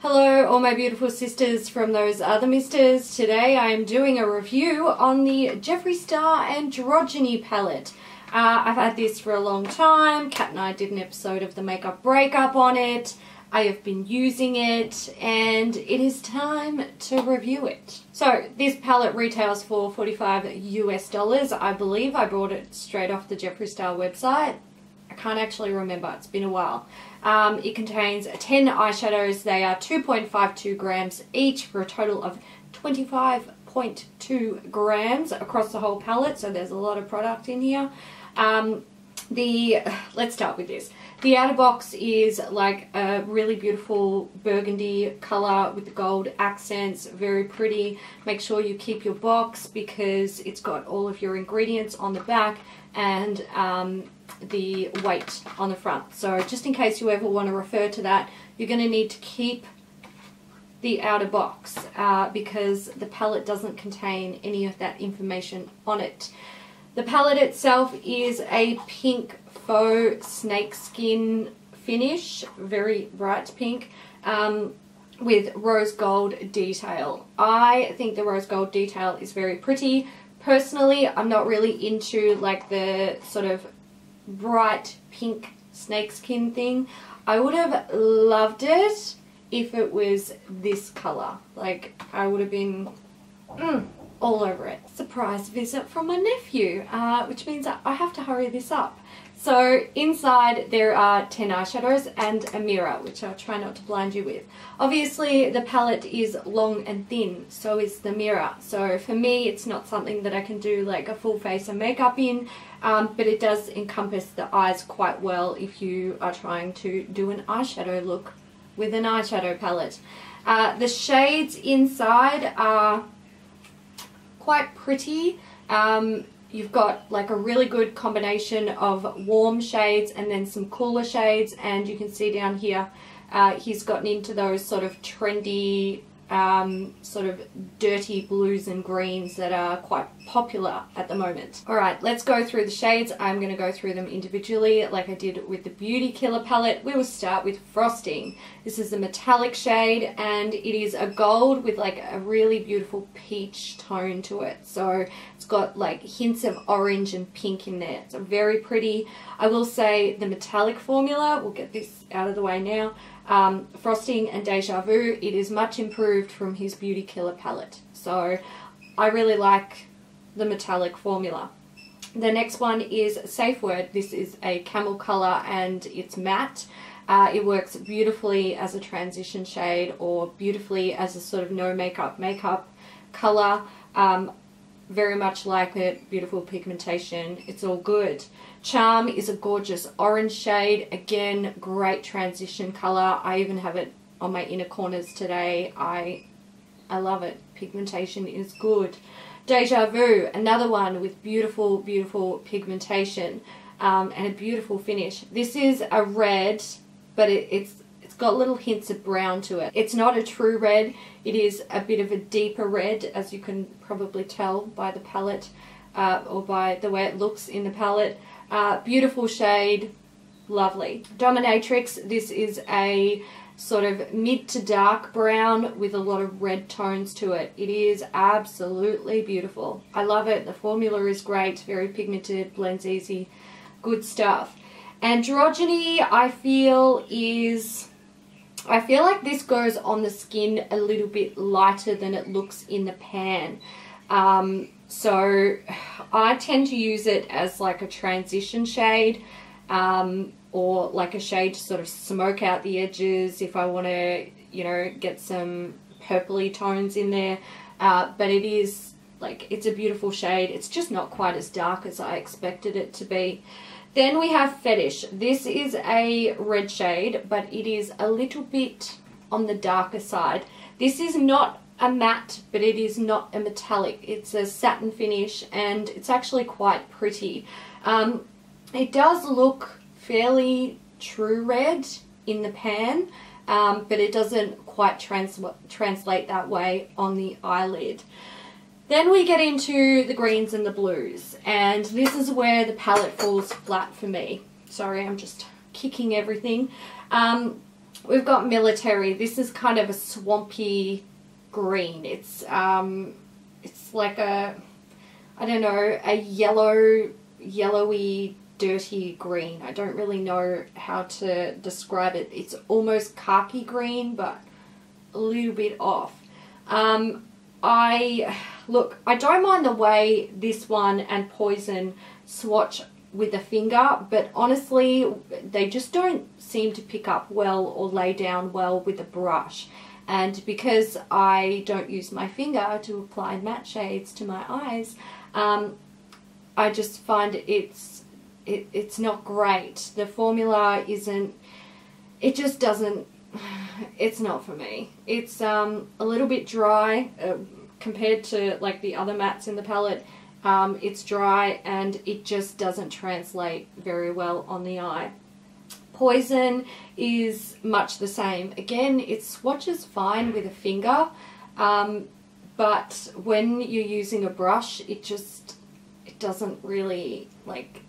Hello all my beautiful sisters from those other misters. Today I am doing a review on the Jeffree Star Androgyny palette. I've had this for a long time. Kat and I did an episode of the makeup breakup on it. I have been using it and it is time to review it. So this palette retails for $45 US, I believe. I bought it straight off the Jeffree Star website. I can't actually remember, it's been a while. It contains 10 eyeshadows. They are 2.52 grams each for a total of 25.2 grams across the whole palette, so there's a lot of product in here. Let's start with this. The outer box is like a really beautiful burgundy colour with the gold accents, very pretty. Make sure you keep your box because it's got all of your ingredients on the back and the weight on the front. So just in case you ever want to refer to that, you're going to need to keep the outer box because the palette doesn't contain any of that information on it. The palette itself is a pink faux snakeskin finish, very bright pink, with rose gold detail. I think the rose gold detail is very pretty. Personally, I'm not really into like the sort of bright pink snakeskin thing. I would have loved it if it was this colour. Like, I would have been all over it. Surprise visit from my nephew, which means I have to hurry this up. So inside there are 10 eyeshadows and a mirror, which I'll try not to blind you with. Obviously the palette is long and thin, so is the mirror. So for me it's not something that I can do like a full face of makeup in, but it does encompass the eyes quite well if you are trying to do an eyeshadow look with an eyeshadow palette. The shades inside are quite pretty. You've got like a really good combination of warm shades and then some cooler shades, and you can see down here he's gotten into those sort of trendy sort of dirty blues and greens that are quite popular at the moment. Alright, let's go through the shades. I'm going to go through them individually like I did with the Beauty Killer palette. We will start with Frosting. This is a metallic shade and it is a gold with like a really beautiful peach tone to it. So it's got like hints of orange and pink in there. It's very pretty. I will say the metallic formula, we'll get this out of the way now, Frosting and Deja Vu, it is much improved from his Beauty Killer palette. So I really like the metallic formula. The next one is Safe Word. This is a camel color and it's matte. It works beautifully as a transition shade or beautifully as a sort of no makeup color. Very much like it, beautiful pigmentation, it's all good. Charm is a gorgeous orange shade, again great transition color. I even have it on my inner corners today. I love it, pigmentation is good. Deja Vu, another one with beautiful pigmentation and a beautiful finish. This is a red, but it's got little hints of brown to it. It's not a true red, it is a bit of a deeper red, as you can probably tell by the palette or by the way it looks in the palette. Beautiful shade, lovely. Dominatrix, this is a sort of mid to dark brown with a lot of red tones to it. It is absolutely beautiful. I love it. The formula is great, very pigmented, blends easy, good stuff. Androgyny, I feel like this goes on the skin a little bit lighter than it looks in the pan. So I tend to use it as like a transition shade or like a shade to sort of smoke out the edges if I want to, you know, get some purpley tones in there. But it is like, it's a beautiful shade. It's just not quite as dark as I expected it to be. Then we have Fetish. This is a red shade, but it is a little bit on the darker side. This is not a matte, but it is not a metallic. It's a satin finish and it's actually quite pretty. It does look fairly true red in the pan, but it doesn't quite translate that way on the eyelid. Then we get into the greens and the blues, and this is where the palette falls flat for me. Sorry, I'm just kicking everything. we've got Military. This is kind of a swampy green. It's like a, I don't know, a yellowy, dirty green. I don't really know how to describe it. It's almost khaki green, but a little bit off. I don't mind the way this one and Poison swatch with a finger, but honestly, they just don't seem to pick up well or lay down well with a brush. And because I don't use my finger to apply matte shades to my eyes, I just find it's not great. The formula isn't, it just doesn't, it's not for me. It's a little bit dry compared to like the other mattes in the palette. It's dry and it just doesn't translate very well on the eye. Poison is much the same. Again, it swatches fine with a finger, but when you're using a brush, it doesn't really, like,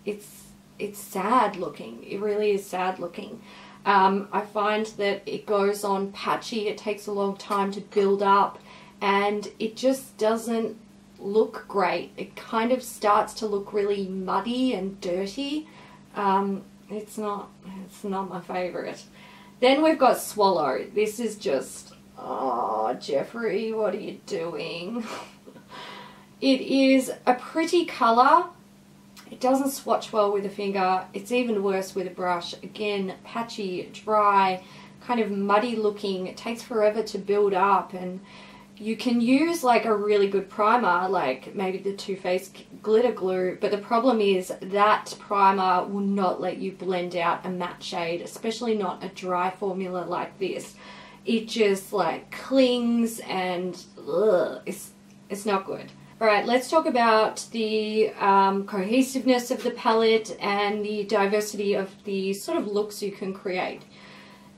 it's sad looking. It really is sad looking. I find that it goes on patchy. It takes a long time to build up, and it just doesn't look great. It kind of starts to look really muddy and dirty. It's not my favorite. Then we've got Swallow. This is just, oh, Jeffree, what are you doing? It is a pretty color. It doesn't swatch well with a finger. It's even worse with a brush. Again, patchy, dry, kind of muddy looking. It takes forever to build up, and you can use like a really good primer, like maybe the Too Faced glitter glue, but the problem is that primer will not let you blend out a matte shade, especially not a dry formula like this. It just like clings and ugh, it's not good. Alright, let's talk about the cohesiveness of the palette and the diversity of the sort of looks you can create.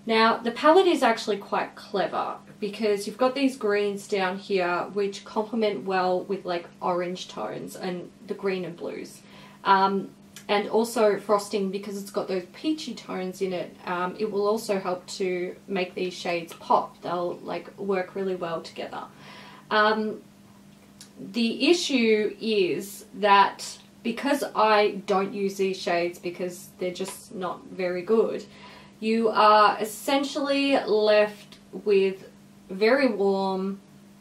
Now, the palette is actually quite clever because you've got these greens down here which complement well with like orange tones and the green and blues. And also frosting, because it's got those peachy tones in it, it will also help to make these shades pop. They'll like work really well together. The issue is that because I don't use these shades because they're just not very good, you are essentially left with very warm,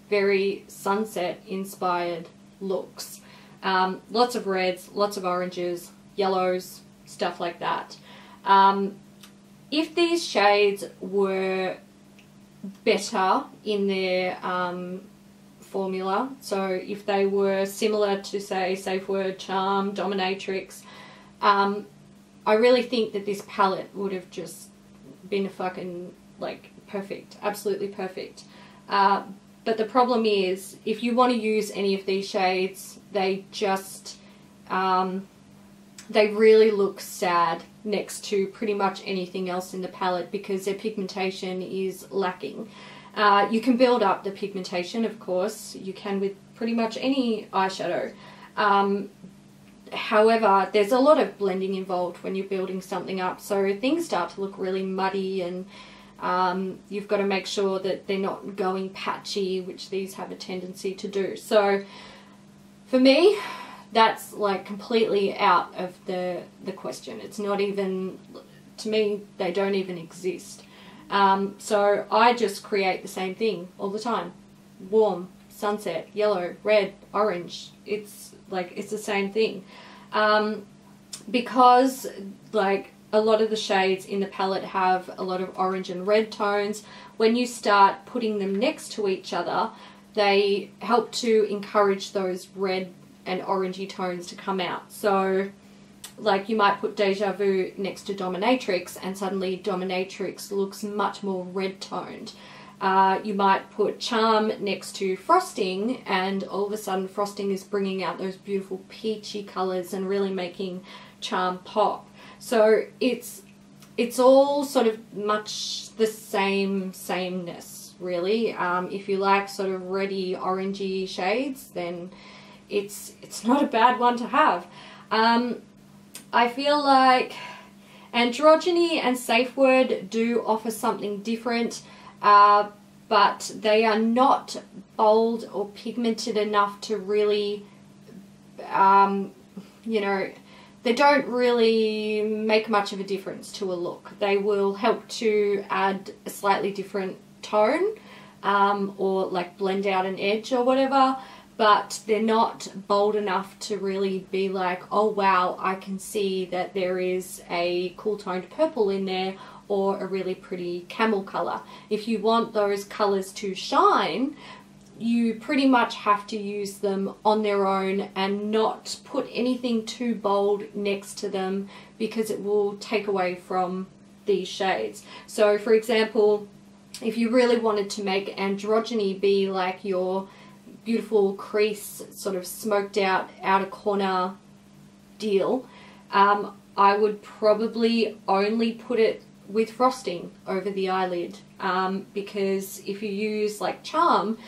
very sunset inspired looks. Lots of reds, lots of oranges, yellows, stuff like that. If these shades were better in their formula, so if they were similar to, say, Safe Word, Charm, Dominatrix, I really think that this palette would have just been fucking like perfect, absolutely perfect. But the problem is, if you want to use any of these shades, they just they really look sad next to pretty much anything else in the palette because their pigmentation is lacking. You can build up the pigmentation, of course. You can with pretty much any eyeshadow. However, there's a lot of blending involved when you're building something up, so things start to look really muddy, and you've got to make sure that they're not going patchy, which these have a tendency to do. So for me, that's like completely out of the question. It's not even, to me, they don't even exist. So I just create the same thing all the time. Warm, sunset, yellow, red, orange. It's like, it's the same thing. Because like a lot of the shades in the palette have a lot of orange and red tones, when you start putting them next to each other, they help to encourage those red and orangey tones to come out. So like you might put Deja Vu next to Dominatrix and suddenly Dominatrix looks much more red toned. You might put Charm next to Frosting and all of a sudden Frosting is bringing out those beautiful peachy colours and really making Charm pop. So it's all sort of much the sameness really. If you like sort of reddy orangey shades, then it's not a bad one to have. I feel like, Androgyny and Safe Word do offer something different, but they are not bold or pigmented enough to really, you know, they don't really make much of a difference to a look. They will help to add a slightly different tone, or like blend out an edge or whatever, but they're not bold enough to really be like, oh wow, I can see that there is a cool toned purple in there, or a really pretty camel color. If you want those colors to shine, you pretty much have to use them on their own and not put anything too bold next to them, because it will take away from these shades. So for example, if you really wanted to make Androgyny be like your beautiful crease, sort of smoked out outer corner deal, I would probably only put it with frosting over the eyelid, because if you use like Charm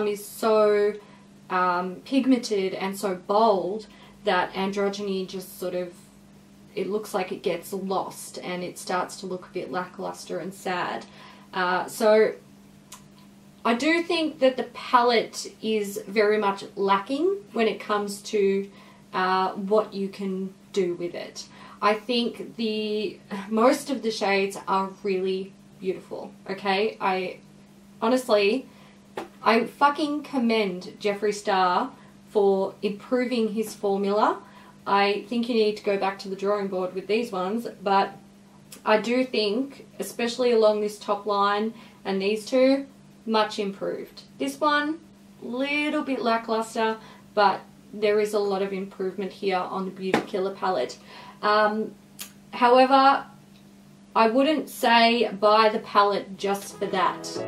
is so pigmented and so bold that Androgyny just sort of, it looks like it gets lost and it starts to look a bit lackluster and sad. So I do think that the palette is very much lacking when it comes to what you can do with it. I think most of the shades are really beautiful, okay? I fucking commend Jeffree Star for improving his formula. I think you need to go back to the drawing board with these ones, but I do think, especially along this top line and these two, much improved. This one, little bit lackluster, but there is a lot of improvement here on the Beauty Killer palette. However, I wouldn't say buy the palette just for that.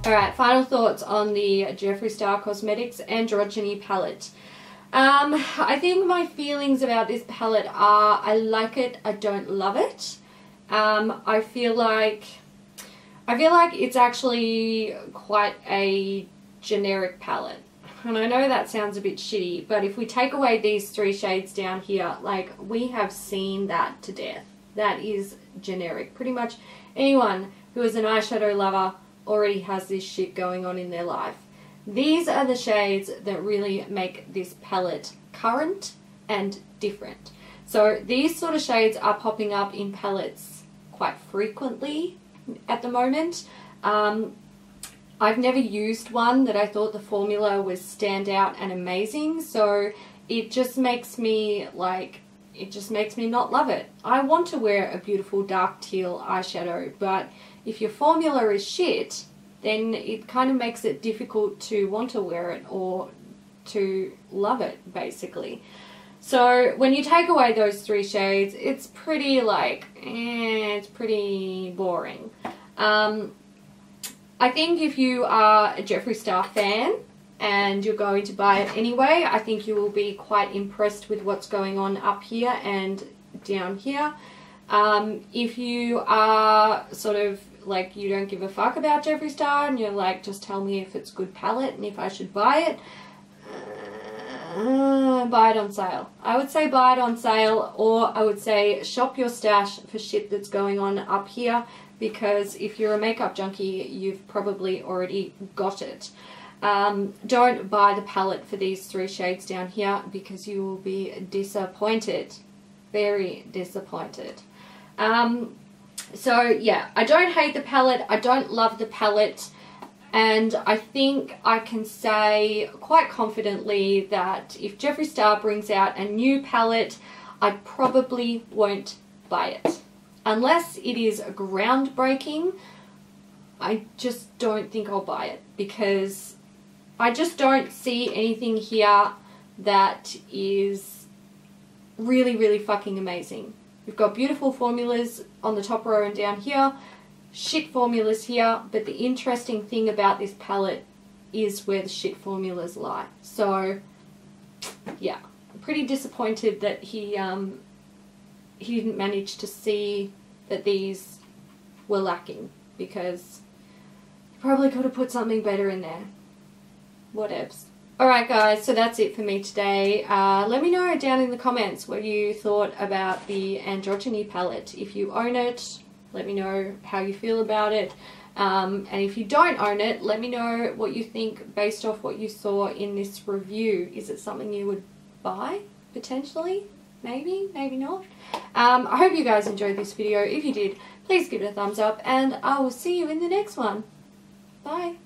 Alright, final thoughts on the Jeffree Star Cosmetics Androgyny palette. I think my feelings about this palette are, I like it, I don't love it. I feel like it's actually quite a generic palette. And I know that sounds a bit shitty, but if we take away these three shades down here, like, we have seen that to death. That is generic. Pretty much anyone who is an eyeshadow lover already has this shit going on in their life. These are the shades that really make this palette current and different. So these sort of shades are popping up in palettes quite frequently at the moment. I've never used one that I thought the formula was standout and amazing, so it just makes me not love it. I want to wear a beautiful dark teal eyeshadow, but if your formula is shit, then it kind of makes it difficult to want to wear it or to love it, basically. So when you take away those three shades, it's pretty like, it's pretty boring. I think if you are a Jeffree Star fan and you're going to buy it anyway, I think you will be quite impressed with what's going on up here and down here. If you are sort of like, you don't give a fuck about Jeffree Star and you're like, just tell me if it's good palette and if I should buy it, buy it on sale. I would say buy it on sale, or I would say shop your stash for shit that's going on up here, because if you're a makeup junkie, you've probably already got it. Don't buy the palette for these three shades down here, because you will be disappointed. Very disappointed. So yeah, I don't hate the palette, I don't love the palette, and I think I can say quite confidently that if Jeffree Star brings out a new palette, I probably won't buy it. Unless it is groundbreaking, I just don't think I'll buy it, because I just don't see anything here that is really, really fucking amazing. We've got beautiful formulas on the top row and down here, shit formulas here, but the interesting thing about this palette is where the shit formulas lie. So yeah, I'm pretty disappointed that he didn't manage to see that these were lacking, because he probably could have put something better in there. Whatevs. Alright guys, so that's it for me today. Let me know down in the comments what you thought about the Androgyny palette. If you own it, let me know how you feel about it. And if you don't own it, let me know what you think based off what you saw in this review. Is it something you would buy, potentially? Maybe, maybe not. I hope you guys enjoyed this video. If you did, please give it a thumbs up, and I will see you in the next one. Bye.